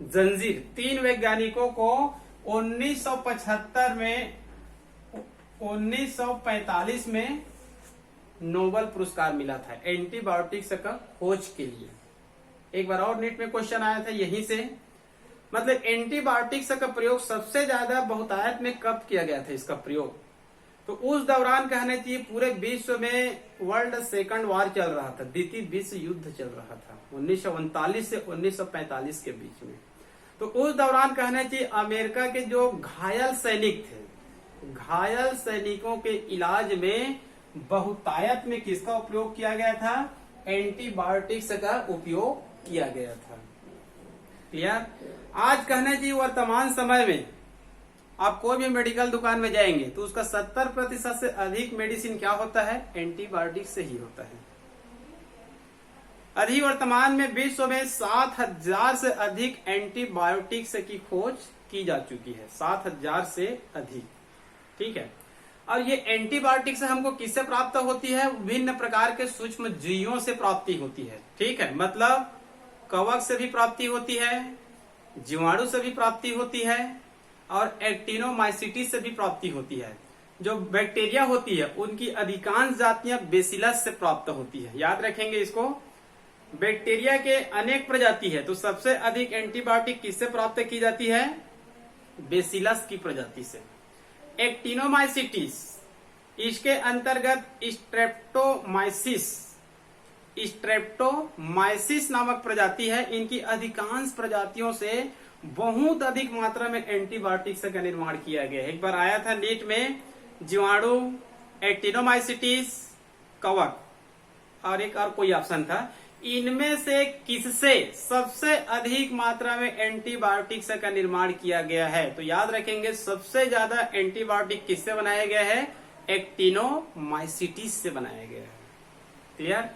जंजीर, 3 वैज्ञानिकों को 1975 में 1945 में नोबेल पुरस्कार मिला था एंटीबायोटिक्स का खोज के लिए। एक बार और नीट में क्वेश्चन आया था यहीं से, मतलब एंटीबायोटिक्स का प्रयोग सबसे ज्यादा बहुतायत में कब किया गया था इसका प्रयोग? तो उस दौरान कहना चाहिए पूरे विश्व में वर्ल्ड सेकंड वॉर चल रहा था, द्वितीय विश्व युद्ध चल रहा था 1939 से 1945 के बीच में। तो उस दौरान कहना चाहिए अमेरिका के जो घायल सैनिक थे, घायल सैनिकों के इलाज में बहुतायत में किसका उपयोग किया गया था? एंटीबायोटिक्स का उपयोग किया गया था। क्लियर? आज कहना चाहिए वर्तमान समय में आप कोई भी मेडिकल दुकान में जाएंगे तो उसका 70% से अधिक मेडिसिन क्या होता है? एंटीबायोटिक्स से ही होता है। अभी वर्तमान में विश्व में 7000 से अधिक एंटीबायोटिक्स की खोज की जा चुकी है, 7000 से अधिक। ठीक है, और ये एंटीबायोटिक्स हमको किससे प्राप्त होती है? विभिन्न प्रकार के सूक्ष्म जीवों से प्राप्ति होती है। ठीक है, मतलब कवक से भी प्राप्ति होती है, जीवाणु से भी प्राप्ति होती है, और एक्टिनोमाइसिटीज से भी प्राप्ति होती है। जो बैक्टीरिया होती है उनकी अधिकांश जातियां बेसिलस से प्राप्त होती है। याद रखेंगे इसको, बैक्टीरिया के अनेक प्रजाति है, तो सबसे अधिक एंटीबायोटिक किससे प्राप्त की जाती है? बेसिलस की प्रजाति से। एक्टिनोमाइसिटीज, इसके अंतर्गत स्ट्रेप्टोमाइसिस नामक प्रजाति है। इनकी अधिकांश प्रजातियों से बहुत अधिक मात्रा में एंटीबायोटिक्स का निर्माण किया गया है। एक बार आया था नीट में, जीवाणु, एक्टिनोमाइसिटीज, कवक, और एक और कोई ऑप्शन था। इनमें से किससे सबसे अधिक मात्रा में एंटीबायोटिक्स का निर्माण किया गया है? तो याद रखेंगे सबसे ज्यादा एंटीबायोटिक किससे बनाया गया है? एक्टिनोमाइसिटीज से बनाया गया है। क्लियर?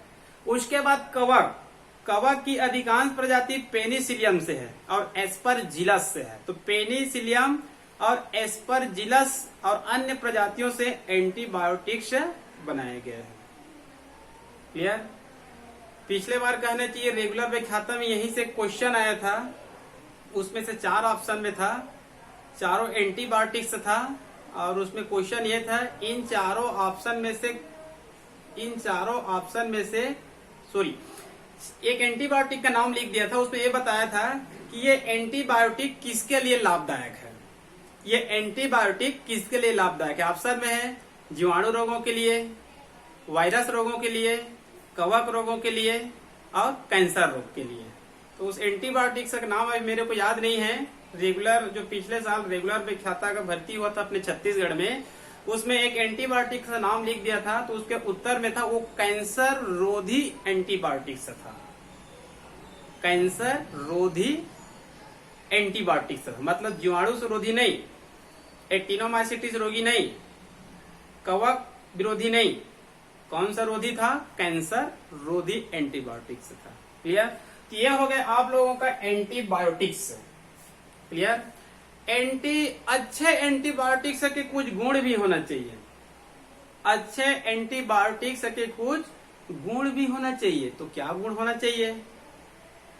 उसके बाद कवक, कवक की अधिकांश प्रजाति पेनिसिलियम से है और एस्परजिलस से है। तो पेनिसिलियम और एस्परजिलस और अन्य प्रजातियों से एंटीबायोटिक्स बनाया गया है। क्लियर? पिछले बार कहना चाहिए रेगुलर व्याख्याता में यहीं से क्वेश्चन आया था, उसमें से 4 ऑप्शन में था, चारों एंटीबायोटिक्स था, और उसमें क्वेश्चन ये था इन चारों ऑप्शन में से एक एंटीबायोटिक का नाम लिख दिया था। उसमें ये बताया था कि ये एंटीबायोटिक किसके लिए लाभदायक है। ये एंटीबायोटिक किसके लिए लाभदायक है? ऑप्शन में है जीवाणु रोगों के लिए, वायरस रोगों के लिए, कवक रोगों के लिए और कैंसर रोग के लिए। तो उस एंटीबायोटिक्स का नाम अभी मेरे को याद नहीं है। रेगुलर जो पिछले साल रेगुलर व्याख्याता का भर्ती हुआ था अपने छत्तीसगढ़ में, उसमें एक एंटीबायोटिक्स का नाम लिख दिया था, तो उसके उत्तर में था वो कैंसर रोधी एंटीबायोटिक्स था। कैंसर रोधी एंटीबायोटिक्स था, मतलब जीवाणु से रोधी नहीं, एक्टिनोमाइसिटीज रोगी नहीं, कवक विरोधी नहीं, कौन सा रोधी था? कैंसर रोधी एंटीबायोटिक्स था। क्लियर? तो ये हो गए आप लोगों का एंटीबायोटिक्स। क्लियर? अच्छे एंटीबायोटिक्स के कुछ गुण भी होना चाहिए। अच्छे एंटीबायोटिक्स के कुछ गुण भी होना चाहिए। तो क्या गुण होना चाहिए?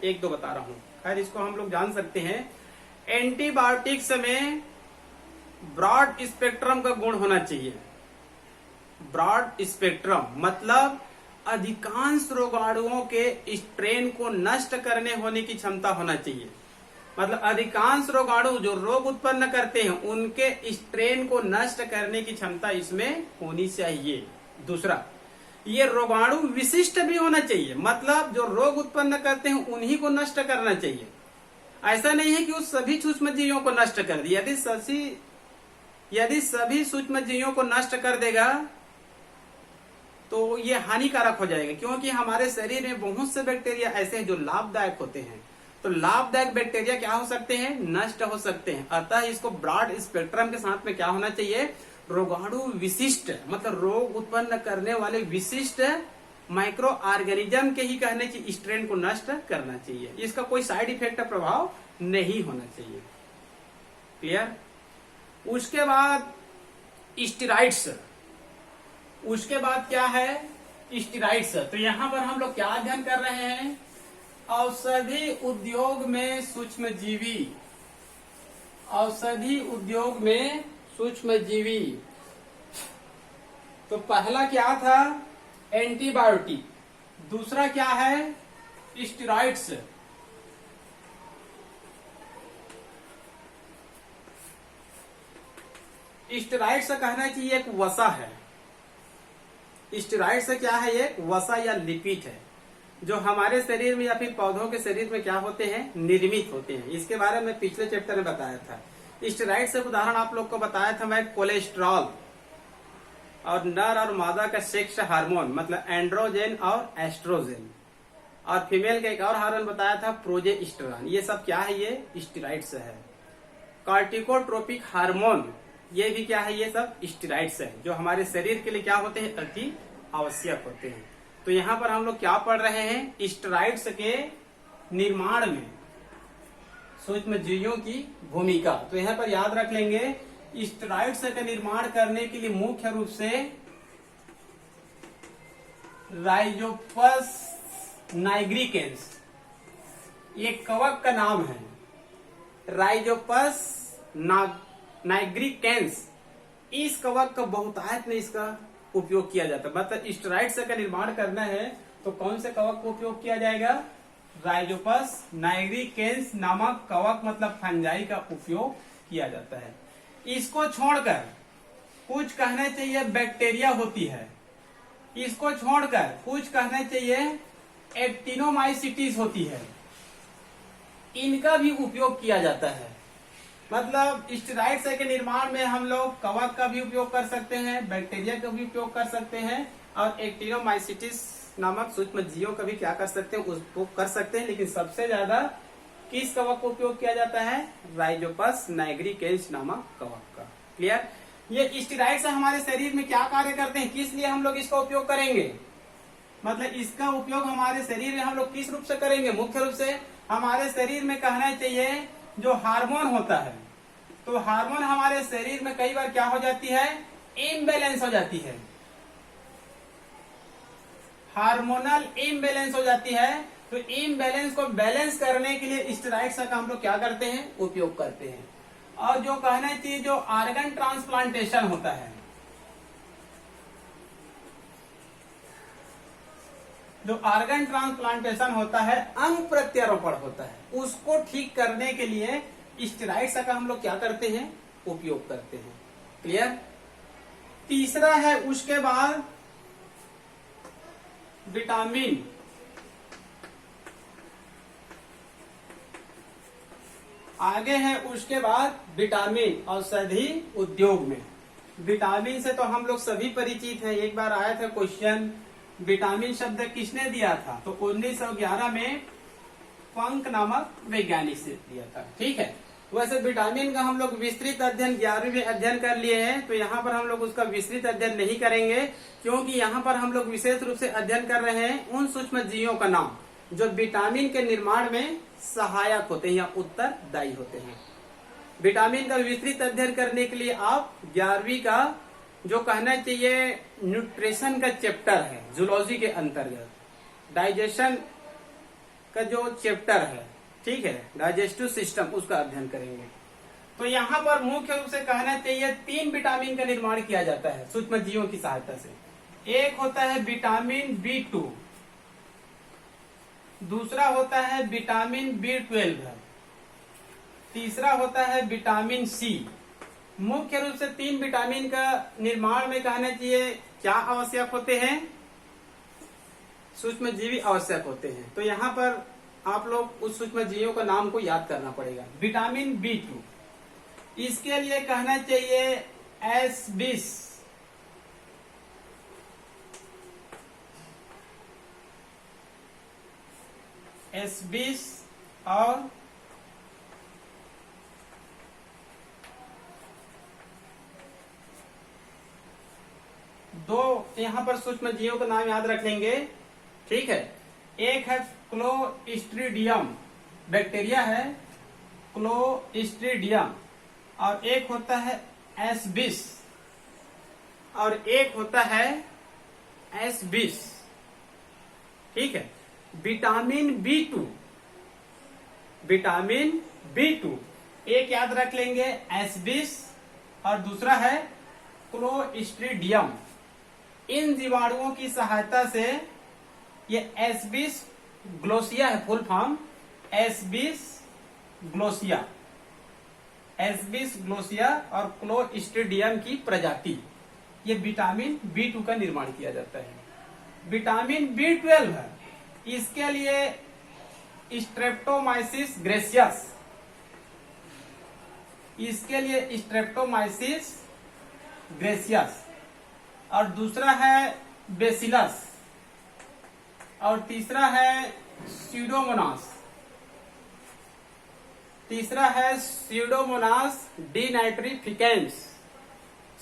एक दो बता रहा हूं, खैर इसको हम लोग जान सकते हैं। एंटीबायोटिक्स में ब्रॉड स्पेक्ट्रम का गुण होना चाहिए। ब्रॉड स्पेक्ट्रम मतलब अधिकांश रोगाणुओं के स्ट्रेन को नष्ट करने होने की क्षमता होना चाहिए। मतलब अधिकांश रोगाणु जो रोग उत्पन्न करते हैं उनके स्ट्रेन को नष्ट करने की क्षमता इसमें होनी चाहिए। दूसरा, ये रोगाणु विशिष्ट भी होना चाहिए, मतलब जो रोग उत्पन्न करते हैं उन्हीं को नष्ट करना चाहिए। ऐसा नहीं है कि उस सभी सूक्ष्म जीवों को नष्ट कर दिया। यदि सभी सूक्ष्म जीवों को नष्ट कर देगा तो ये हानिकारक हो जाएगा, क्योंकि हमारे शरीर में बहुत से बैक्टीरिया ऐसे हैं जो लाभदायक होते हैं। तो लाभदायक बैक्टीरिया क्या हो सकते हैं? नष्ट हो सकते हैं। अतः इसको ब्रॉड स्पेक्ट्रम के साथ में क्या होना चाहिए? रोगाणु विशिष्ट, मतलब रोग उत्पन्न करने वाले विशिष्ट माइक्रो ऑर्गेनिज्म के ही कहने की स्ट्रेन को नष्ट करना चाहिए। इसका कोई साइड इफेक्ट प्रभाव नहीं होना चाहिए। क्लियर? उसके बाद स्टेरॉइड्स। उसके बाद क्या है? स्टेरॉइड्स। तो यहां पर हम लोग क्या अध्ययन कर रहे हैं? औषधि उद्योग में सूक्ष्मजीवी, औषधि उद्योग में सूक्ष्मजीवी। तो पहला क्या था? एंटीबायोटिक। दूसरा क्या है? स्टेरॉइड्स। स्टेरॉइड से कहना चाहिए एक वसा है। स्टेरॉइड से क्या है? एक वसा या लिपिड है जो हमारे शरीर में या फिर पौधों के शरीर में क्या होते हैं? निर्मित होते हैं। इसके बारे में पिछले चैप्टर में बताया था। स्टेरॉइड से उदाहरण आप लोग को बताया था मैं, कोलेस्ट्रॉल और नर और मादा का सेक्स हार्मोन, मतलब एंड्रोजन और एस्ट्रोजन, और फीमेल का एक और हार्मोन बताया था प्रोजेस्टेरॉन। ये सब क्या है? ये स्टेरॉइड्स है। कॉर्टिकोट्रोपिक हार्मोन, ये भी क्या है? ये सब स्टेरॉइड्स है जो हमारे शरीर के लिए क्या होते हैं? अति आवश्यक होते हैं। तो यहाँ पर हम लोग क्या पढ़ रहे हैं? स्टेरॉइड्स के निर्माण में सूक्ष्म जीवों की भूमिका। तो यहाँ पर याद रख लेंगे, स्टेरॉइड्स का निर्माण करने के लिए मुख्य रूप से राइजोपस नाइग्रिकेंस, ये कवक का नाम है। राइजोपस नाइग्रिकेंस, इस कवक का बहुतायत में इसका उपयोग किया जाता है। मतलब स्टेरॉइड्स का निर्माण करना है तो कौन से कवक का उपयोग किया जाएगा? राइजोपस नाइग्रिकेंस नामक कवक, मतलब फंजाई का उपयोग किया जाता है। इसको छोड़कर कुछ कहना चाहिए बैक्टीरिया होती है, इसको छोड़कर कुछ कहना चाहिए एक्टिनोमाइसिटीज होती है, इनका भी उपयोग किया जाता है। मतलब स्टेरॉइड्स के निर्माण में हम लोग कवक का भी उपयोग कर सकते हैं, बैक्टीरिया का भी उपयोग कर सकते हैं, और एक्टिनोमाइसिटीज नामक सूक्ष्म जीवों का भी क्या कर सकते हैं? उसको कर सकते हैं। लेकिन सबसे ज्यादा किस कवक का उपयोग किया जाता है? राइजोपस नाइग्रिकेंस नामक कवक का। क्लियर? ये स्टेरॉइड्स हमारे शरीर में क्या कार्य करते हैं, किस लिए हम लोग इसका उपयोग करेंगे? मतलब इसका उपयोग हमारे शरीर में हम लोग किस रूप से करेंगे? मुख्य रूप से हमारे शरीर में कहना चाहिए जो हार्मोन होता है, तो हार्मोन हमारे शरीर में कई बार क्या हो जाती है? इम्बैलेंस हो जाती है, हार्मोनल इम्बैलेंस हो जाती है। तो इम्बैलेंस को बैलेंस करने के लिए स्टेरॉइड्स का हम लोग क्या करते हैं? उपयोग करते हैं। और जो कहना चाहिए जो ऑर्गन ट्रांसप्लांटेशन होता है, जो ऑर्गन ट्रांसप्लांटेशन होता है, अंग प्रत्यारोपण होता है, उसको ठीक करने के लिए स्टेरॉइड्स का हम लोग क्या करते हैं? उपयोग करते हैं। क्लियर? तीसरा है उसके बाद विटामिन। आगे है उसके बाद विटामिन औषधि उद्योग में। विटामिन से तो हम लोग सभी परिचित हैं। एक बार आया था क्वेश्चन, विटामिन शब्द किसने दिया था? तो 1911 में फंक नामक वैज्ञानिक से दिया था। ठीक है। वैसे विटामिन का हम लोग विस्तृत अध्ययन 11वीं में अध्ययन कर लिए हैं, तो यहाँ पर हम लोग उसका विस्तृत अध्ययन नहीं करेंगे, क्योंकि यहाँ पर हम लोग विशेष रूप से अध्ययन कर रहे हैं उन सूक्ष्म जीवों का नाम जो विटामिन के निर्माण में सहायक होते हैं या उत्तरदायी होते हैं। विटामिन का विस्तृत अध्ययन करने के लिए आप 11वीं का जो कहना चाहिए न्यूट्रिशन का चैप्टर है, जूलॉजी के अंतर्गत डाइजेशन का जो चैप्टर है, ठीक है, डाइजेस्टिव सिस्टम, उसका अध्ययन करेंगे। तो यहाँ पर मुख्य रूप से कहना चाहिए 3 विटामिन का निर्माण किया जाता है सूक्ष्म जीवों की सहायता से। एक होता है विटामिन B2, दूसरा होता है विटामिन B12, तीसरा होता है विटामिन C। मुख्य रूप से 3 विटामिन का निर्माण में कहना चाहिए क्या आवश्यक होते हैं? सूक्ष्म जीवी आवश्यक होते हैं। तो यहाँ पर आप लोग उस सूक्ष्म जीवों का नाम को याद करना पड़ेगा। विटामिन B2, इसके लिए कहना चाहिए S20, S20 और दो यहाँ पर सूक्ष्म जीवों का नाम याद रख लेंगे। ठीक है। एक है क्लोस्ट्रीडियम, बैक्टीरिया है क्लोस्ट्रीडियम, और एक होता है S20 और एक होता है S20। ठीक है। विटामिन B2, विटामिन B2 एक याद रख लेंगे एस्बिस और दूसरा है क्लोस्ट्रीडियम। इन जीवाणुओं की सहायता से ये एस्बिस ग्लोसिया है, फुल फॉर्म एस्बिस ग्लोसिया, एस्बिस ग्लोसिया और क्लोस्ट्रीडियम की प्रजाति, ये विटामिन B2 का निर्माण किया जाता है। विटामिन B12 है, इसके लिए स्ट्रेप्टोमाइसिस ग्रेसियस, इसके लिए स्ट्रेप्टोमाइसिस ग्रेसियस, और दूसरा है बेसिलस, और तीसरा है स्यूडोमोनास, तीसरा है स्यूडोमोनास डिनाइट्रिफिकेंस,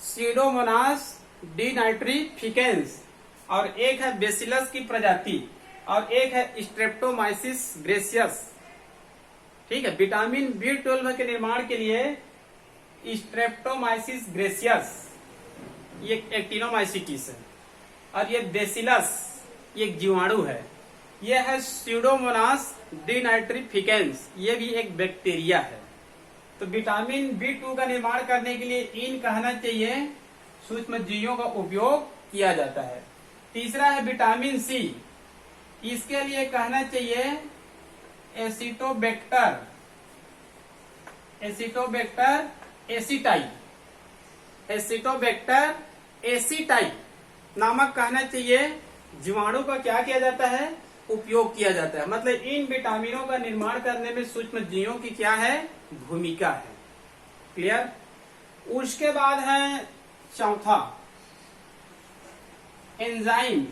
स्यूडोमोनास डिनाइट्रिफिकेंस, और एक है बेसिलस की प्रजाति, और एक है स्ट्रेप्टोमाइसिस ग्रेसियस। ठीक है, विटामिन B12 के निर्माण के लिए स्ट्रेप्टोमाइसिस ग्रेसियस ये एक्टिनोमाइसिटिस है, और ये बेसिलस ये एक जीवाणु है, ये है स्यूडोमोनास डिनाइट्रिफिकेंस, ये भी एक बैक्टीरिया है। तो विटामिन B2 का निर्माण करने के लिए इन कहना चाहिए सूक्ष्म जीवों का उपयोग किया जाता है। तीसरा है विटामिन C, इसके लिए कहना चाहिए Acetobacter, Acetobacter aceti, Acetobacter aceti नामक कहना चाहिए जीवाणु का क्या किया जाता है, उपयोग किया जाता है। मतलब इन विटामिनों का निर्माण करने में सूक्ष्म जीवों की क्या है, भूमिका है। क्लियर। उसके बाद है चौथा एंजाइम।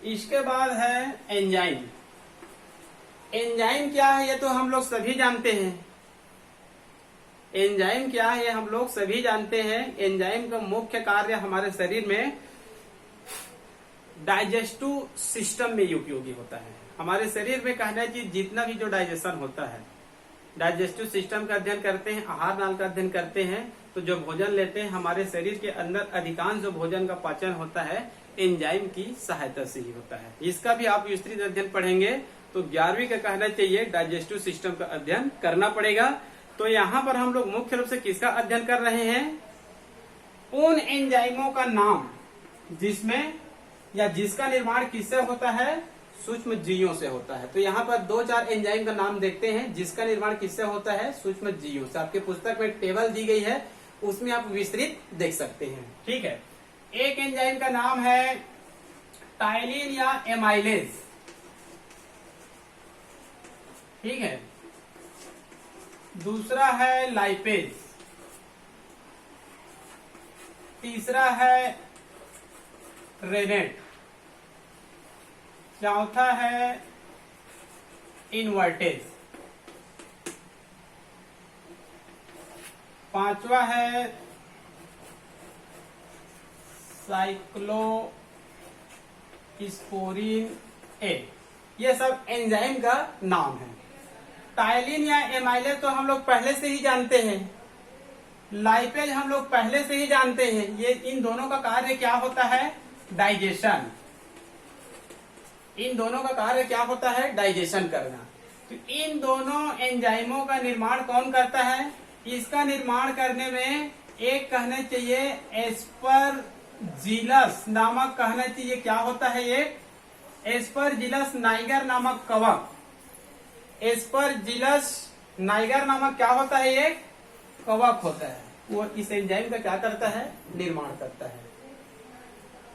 इसके बाद है एंजाइम। एंजाइम क्या है ये तो हम लोग सभी जानते हैं, एंजाइम क्या है ये हम लोग सभी जानते हैं। एंजाइम का मुख्य कार्य हमारे शरीर में डाइजेस्टिव सिस्टम में उपयोगी होता है। हमारे शरीर में कहना चाहिए जितना भी जो डाइजेशन होता है, डाइजेस्टिव सिस्टम का अध्ययन करते हैं, आहार नाल का अध्ययन करते हैं, तो जो भोजन लेते हैं हमारे शरीर के अंदर अधिकांश जो भोजन का पाचन होता है एंजाइम की सहायता से ही होता है। इसका भी आप विस्तृत अध्ययन पढ़ेंगे तो 11वीं का कहना चाहिए डाइजेस्टिव सिस्टम का अध्ययन करना पड़ेगा। तो यहाँ पर हम लोग मुख्य रूप से किसका अध्ययन कर रहे हैं, उन एंजाइमों का नाम जिसमें या जिसका निर्माण किससे होता है, सूक्ष्म जीवों से होता है। तो यहाँ पर 2-4 एंजाइम का नाम देखते हैं जिसका निर्माण किससे होता है, सूक्ष्म जीवों से। आपके पुस्तक में टेबल दी गई है, उसमें आप विस्तृत देख सकते हैं। ठीक है, एक एंजाइम का नाम है टाइलिन या एमाइलेज। ठीक है, दूसरा है लाइपेज, तीसरा है रेनेट, चौथा है इनवर्टेज, पांचवा है साइक्लोस्पोरिन ए। ये सब एंजाइम का नाम है। टाइलिन या एमाइलेज तो हम लोग पहले से ही जानते हैं, लाइपेज हम लोग पहले से ही जानते हैं। ये इन दोनों का कार्य क्या होता है, डाइजेशन। इन दोनों का कार्य क्या होता है, डाइजेशन करना। तो इन दोनों एंजाइमों का निर्माण कौन करता है, इसका निर्माण करने में एक कहना चाहिए एस्परजिलस नामक कहना चाहिए क्या होता है, ये एस्परजिलस नाइगर नामक कवक। एस्परजिलस नाइगर नामक क्या होता है, ये कवक होता है। वो इस एंजाइम का क्या करता है, निर्माण करता है।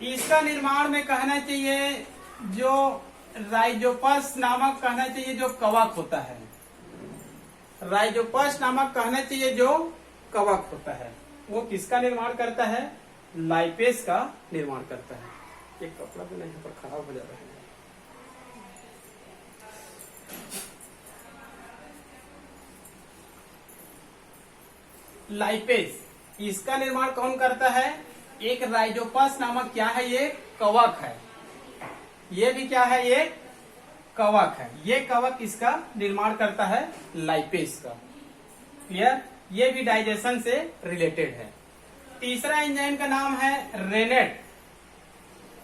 इसका निर्माण में कहना चाहिए जो राइजोपस नामक कहना चाहिए जो कवक होता है, राइजोपस नामक कहना चाहिए जो कवक होता है, वो किसका निर्माण करता है, लाइपेज का निर्माण करता है। एक कपड़ा तो यहाँ पर खराब हो जा रहा है। लाइपेज इसका निर्माण कौन करता है, एक राइजोपस नामक क्या है, ये कवक है। ये भी क्या है, ये कवक है, ये कवक इसका निर्माण करता है लाइपेज का। क्लियर? ये भी डाइजेशन से रिलेटेड है। तीसरा एंजाइम का नाम है रेनेट।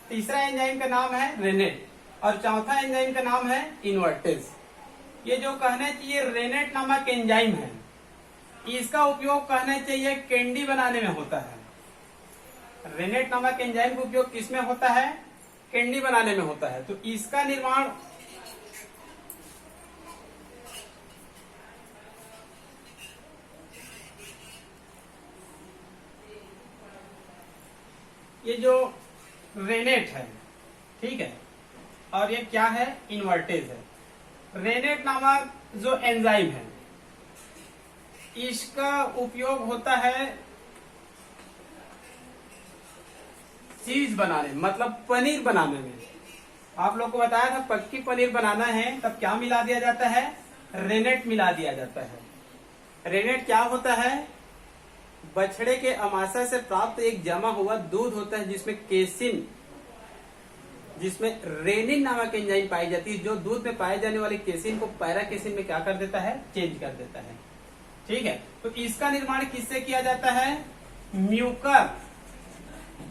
तीसरा एंजाइम का नाम है रेनेट और चौथा एंजाइम का नाम है इन्वर्टेज। ये जो कहना चाहिए रेनेट नामक एंजाइम है, इसका उपयोग कहना चाहिए कैंडी बनाने में होता है। रेनेट नामक एंजाइम का उपयोग किसमें होता है? कैंडी बनाने में होता है। तो इसका निर्माण ये जो रेनेट है, ठीक है, और ये क्या है? इन्वर्टेज है। रेनेट नामक जो एंजाइम है, इसका उपयोग होता है चीज बनाने, मतलब पनीर बनाने में। आप लोग को बताया था पक्की पनीर बनाना है तब क्या मिला दिया जाता है? रेनेट मिला दिया जाता है। रेनेट क्या होता है? बछड़े के अमाशय से प्राप्त एक जमा हुआ दूध होता है जिसमें केसिन, जिसमें रेनिन नामक एंजाइम पाई जाती है, जो दूध में पाए जाने वाले केसिन को पैरा केसिन में क्या कर देता है? चेंज कर देता है। ठीक है, तो इसका निर्माण किससे किया जाता है? म्यूकर।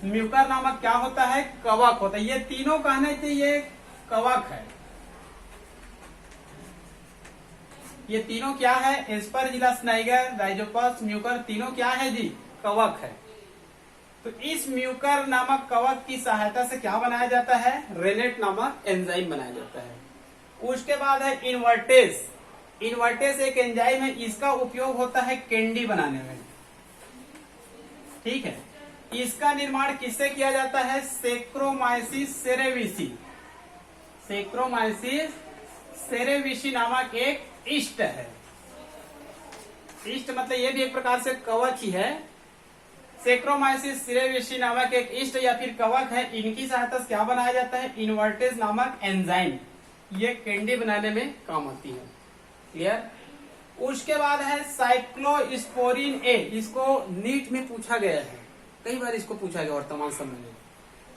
म्यूकर नामक क्या होता है? कवक होता है। ये तीनों कहने चाहिए कवक है। ये तीनों क्या है? एस्परजिलस नाइगर, राइजोपस, म्यूकर, तीनों क्या है जी? कवक है। तो इस म्यूकर नामक कवक की सहायता से क्या बनाया जाता है? रेनेट नामक एंजाइम बनाया जाता है। उसके बाद है इन्वर्टेज। इन्वर्टेज एक एंजाइम है, इसका उपयोग होता है कैंडी बनाने में। ठीक है, इसका निर्माण किससे किया जाता है? Saccharomyces cerevisiae. सेक्रोमाइसिस सेरेविसी नामक एक ईस्ट है। ईस्ट मतलब ये भी एक प्रकार से कवक ही है। सेक्रोमाइसिस सेरेविसी नामक एक ईस्ट या फिर कवक है, इनकी सहायता से क्या बनाया जाता है? इन्वर्टेज नामक एंजाइम। ये कैंडी बनाने में काम आती है। क्लियर? उसके बाद है साइक्लोस्पोरिन ए। इसको नीट में पूछा गया है, कई बार इसको पूछा गया वर्तमान समय में।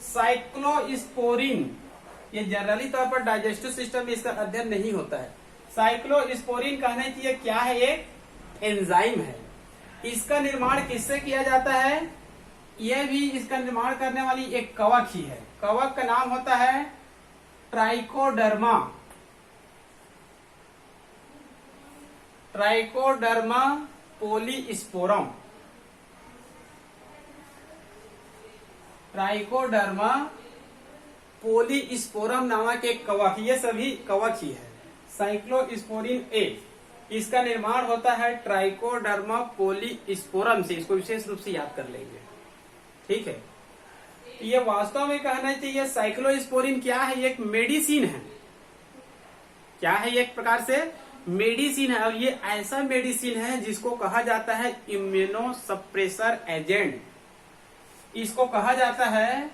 साइक्लोस्पोरिन ये जनरली तौर पर डाइजेस्टिव सिस्टम में इसका अध्ययन नहीं होता है। साइक्लोस्पोरिन कहने चाहिए क्या है? एक एंजाइम है। इसका निर्माण किससे किया जाता है? यह भी इसका निर्माण करने वाली एक कवक ही है। कवक का नाम होता है ट्राइकोडर्मा। ट्राइकोडर्मा पोलीस्पोरम। ट्राइकोडर्मा पोलीस्पोरम नामक एक कवक, ये सभी कवक ही है। साइक्लोस्पोरिन ए, इसका निर्माण होता है ट्राइकोडर्मा पोलीस्पोरम से। इसको विशेष रूप से याद कर लेंगे। ठीक है, ये वास्तव में कहना चाहिए साइक्लोस्पोरिन क्या है? एक मेडिसिन है। क्या है? एक प्रकार से मेडिसिन है, और ये ऐसा मेडिसिन है जिसको कहा जाता है इम्यूनो सप्रेसर एजेंट। इसको कहा जाता है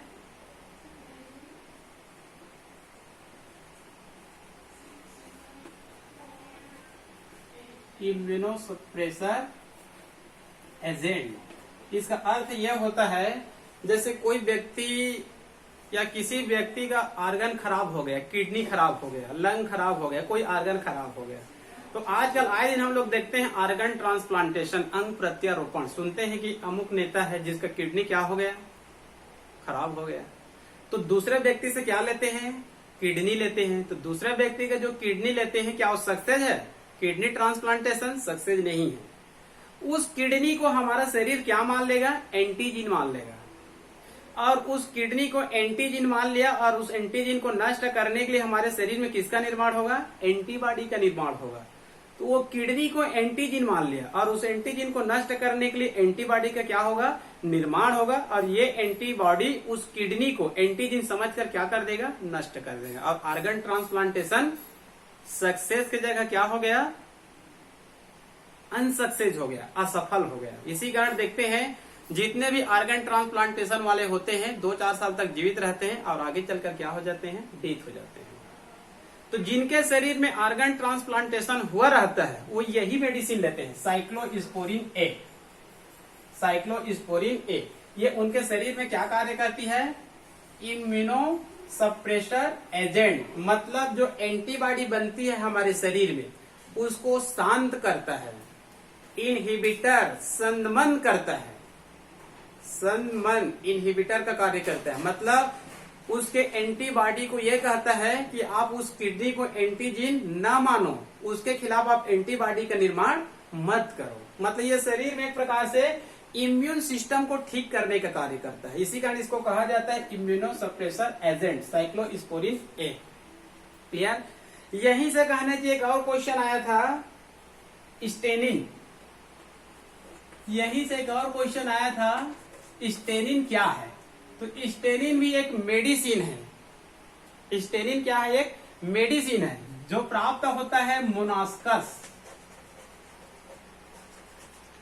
इम्यूनो सप्रेसर एजेंट। इसका अर्थ यह होता है जैसे कोई व्यक्ति या किसी व्यक्ति का ऑर्गन खराब हो गया, किडनी खराब हो गया, लंग खराब हो गया, कोई ऑर्गन खराब हो गया, तो आजकल आए दिन हम लोग देखते हैं ऑर्गन ट्रांसप्लांटेशन, अंग प्रत्यारोपण। सुनते हैं कि अमुक नेता है जिसका किडनी क्या हो गया? खराब हो गया, तो दूसरे व्यक्ति से क्या लेते हैं? किडनी लेते हैं। तो दूसरे व्यक्ति का जो किडनी लेते हैं, क्या वो सक्सेस है? किडनी ट्रांसप्लांटेशन सक्सेस नहीं है। उस किडनी को हमारा शरीर क्या मान लेगा? एंटीजीन मान लेगा। और उस किडनी को एंटीजीन मान लिया, और उस एंटीजीन को नष्ट करने के लिए हमारे शरीर में किसका निर्माण होगा? एंटीबॉडी का निर्माण होगा। तो वो किडनी को एंटीजीन मान लिया, और उस एंटीजीन को नष्ट करने के लिए एंटीबॉडी का क्या होगा? निर्माण होगा। और ये एंटीबॉडी उस किडनी को एंटीजीन समझकर क्या कर देगा? नष्ट कर देगा। और ऑर्गन ट्रांसप्लांटेशन सक्सेस की जगह क्या हो गया? अनसक्सेस हो गया, असफल हो गया। इसी कारण देखते हैं जितने भी ऑर्गन ट्रांसप्लांटेशन वाले होते हैं 2-4 साल तक जीवित रहते हैं, और आगे चलकर क्या हो जाते हैं? डेथ हो जाते हैं। तो जिनके शरीर में ऑर्गन ट्रांसप्लांटेशन हुआ रहता है वो यही मेडिसिन लेते हैं, साइक्लोस्पोरिन ए। साइक्लोस्पोरिन ए ये उनके शरीर में क्या कार्य करती है? इम्यूनो सप्रेशर एजेंट, मतलब जो एंटीबॉडी बनती है हमारे शरीर में उसको शांत करता है। इनहिबिटर संदमन करता है, संदमन इनहिबिटर का कार्य करता है, मतलब उसके एंटीबॉडी को यह कहता है कि आप उस किडनी को एंटीजीन ना मानो, उसके खिलाफ आप एंटीबॉडी का निर्माण मत करो। मतलब ये शरीर में एक प्रकार से इम्यून सिस्टम को ठीक करने का कार्य करता है, इसी कारण इसको कहा जाता है इम्यूनो सप्रेसर एजेंट साइक्लोस्पोरिन ए। क्लियर? यहीं से कहने चाहिए एक और क्वेश्चन आया था स्टेनिन, यहीं से एक और क्वेश्चन आया था स्टेनिन क्या है। तो स्टेनिन भी एक मेडिसिन है। स्टेनिन क्या है? एक मेडिसिन है जो प्राप्त होता है मोनास्कस,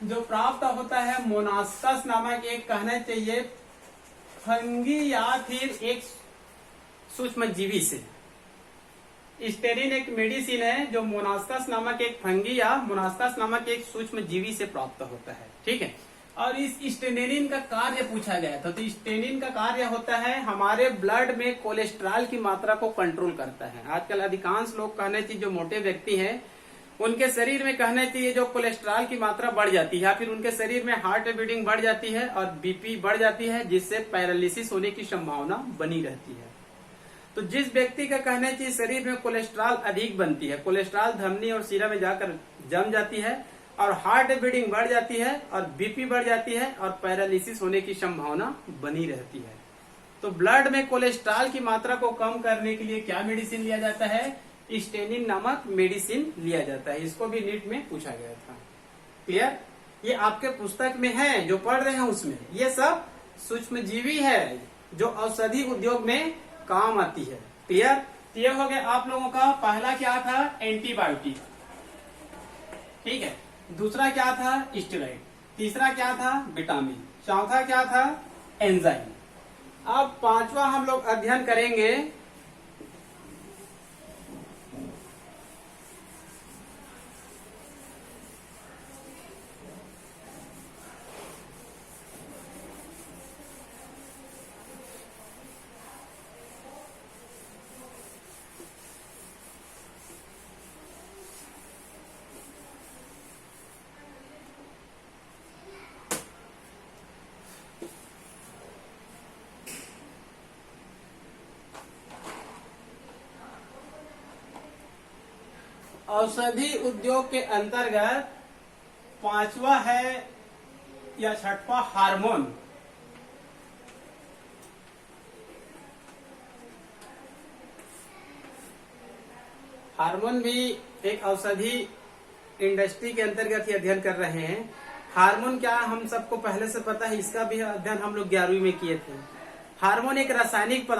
जो प्राप्त होता है मोनास्कस नामक एक कहना चाहिए फंगी या फिर एक सूक्ष्म जीवी से। स्टेरिन एक मेडिसिन है जो मोनास्कस नामक एक फंगी या मोनास्कस नामक एक सूक्ष्म जीवी से प्राप्त होता है। ठीक है, और इस स्टेनिन का कार्य पूछा गया था। तो स्टेनिन का कार्य होता है हमारे ब्लड में कोलेस्ट्रॉल की मात्रा को कंट्रोल करता है। आजकल अधिकांश लोग कहने चाहिए जो मोटे व्यक्ति हैं उनके शरीर में कहने चाहिए जो कोलेस्ट्रॉल की मात्रा बढ़ जाती है या फिर उनके शरीर में हार्ट बीटिंग बढ़ जाती है और बीपी बढ़ जाती है, जिससे पैरालिसिस होने की संभावना बनी रहती है। तो जिस व्यक्ति का कहना चाहिए शरीर में कोलेस्ट्रॉल अधिक बनती है, कोलेस्ट्रॉल धमनी और सीरा में जाकर जम जाती है और हार्ट बीटिंग बढ़ जाती है और बीपी बढ़ जाती है और पैरालिसिस होने की संभावना बनी रहती है। तो ब्लड में कोलेस्ट्रॉल की मात्रा को कम करने के लिए क्या मेडिसिन लिया जाता है? स्टेनिन नामक मेडिसिन लिया जाता है। इसको भी नीट में पूछा गया था। क्लियर? ये आपके पुस्तक में है जो पढ़ रहे हैं उसमें ये सब सूक्ष्म जीवी है जो औषधि उद्योग में काम आती है। क्लियर? तो ये हो गया आप लोगों का पहला क्या था? एंटीबायोटिक। ठीक है, दूसरा क्या था? स्टेरॉइड। तीसरा क्या था? विटामिन। चौथा क्या था? एंजाइम। अब पांचवा हम लोग अध्ययन करेंगे औषधि उद्योग के अंतर्गत पांचवा है या छठवां हार्मोन। हार्मोन भी एक औषधि इंडस्ट्री के अंतर्गत ही अध्ययन कर रहे हैं। हार्मोन क्या हम सबको पहले से पता है, इसका भी अध्ययन हम लोग 11वीं में किए थे। हार्मोन एक रासायनिक पदार्थ